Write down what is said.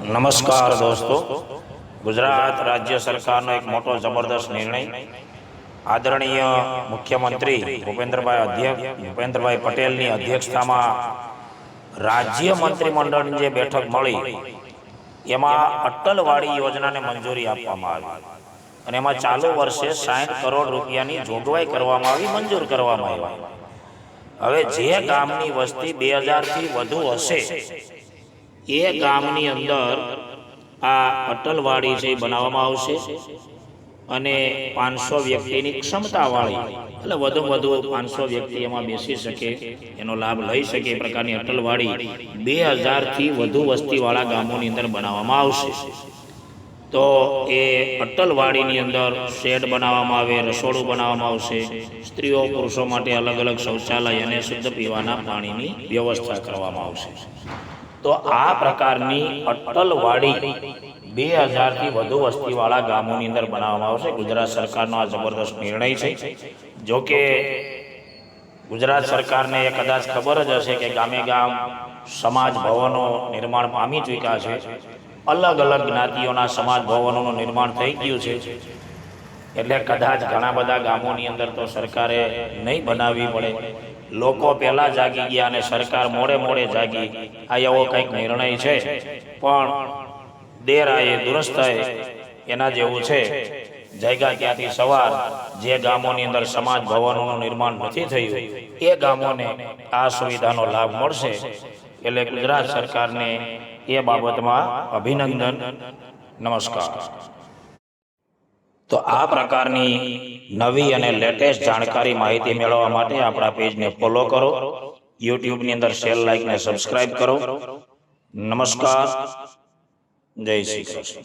નમસ્કાર દોસ્તો, ગુજરાત રાજ્ય સરકારનો એક મોટો જબરદસ્ત નિર્ણય આદરણીય મુખ્યમંત્રી ભૂપેન્દ્રભાઈ પટેલની અધ્યક્ષતામાં રાજ્ય મંત્રીમંડળની જે બેઠક મળી એમાં અટલવાડી યોજનાને મંજૂરી આપવામાં આવી અને એમાં ચાલુ વર્ષે 60 કરોડ રૂપિયાની જોગવાઈ કરવામાં આવી, મંજૂર કરવામાં આવી। હવે જે ગામની વસ્તી 2000 થી વધુ હશે એ ગામની અંદર આ અટલવાડી છે બનાવવામાં આવશે અને 500 વ્યક્તિની ક્ષમતાવાળી, એટલે વધુ 500 વ્યક્તિ એમાં બેસી શકે, એનો લાભ લઈ શકે એ પ્રકારની અટલવાડી 2000 થી વધુ વસ્તીવાળા ગામોની અંદર બનાવવામાં આવશે। તો એ અટલવાડીની અંદર શેડ બનાવવામાં આવે, રસોડું બનાવવામાં આવશે, સ્ત્રીઓ પુરુષો માટે અલગ અલગ શૌચાલય અને શુદ્ધ પીવાના પાણીની વ્યવસ્થા કરવામાં આવશે। તો આ પ્રકારની અટલવાડી 2000 થી વધુ વસ્તીવાળા ગામોની અંદર બનાવવામાં આવશે। ગુજરાત સરકારનો આ જબરદસ્ત નિર્ણય છે। જો કે ગુજરાત સરકારને એ કદાચ ખબર જ હશે કે ગામે ગામ સમાજ ભવનો નિર્માણ પામી ચૂક્યા છે, અલગ અલગ જ્ઞાતિઓના સમાજ ભવનોનું નિર્માણ થઈ ગયું છે, એટલે કદાચ ઘણા બધા ગામોની અંદર તો સરકારે નહીં બનાવવી પડે। લોકો પહેલા જાગી ગયા અને સરકાર મોડે જાગી, આ એવો કંઈક નિર્ણય છે, પણ દેર આયે દુરસ્ત આયે એના જેવું છે। જાગ્યા ત્યાંથી સવાર, જે ગામોની અંદર સમાજ ભવનોનું નિર્માણ નથી થયું એ ગામોને આ સુવિધાનો લાભ મળશે। એટલે ગુજરાત સરકારને એ બાબતમાં અભિનંદન, નમસ્કાર। તો આ પ્રકારની નવી અને લેટેસ્ટ જાણકારી માહિતી મેળવવા માટે આપણા પેજને ફોલો કરો, યુટ્યુબની અંદર શેર, લાઈક ને સબસ્ક્રાઇબ કરો। નમસ્કાર, જય શ્રી કૃષ્ણ।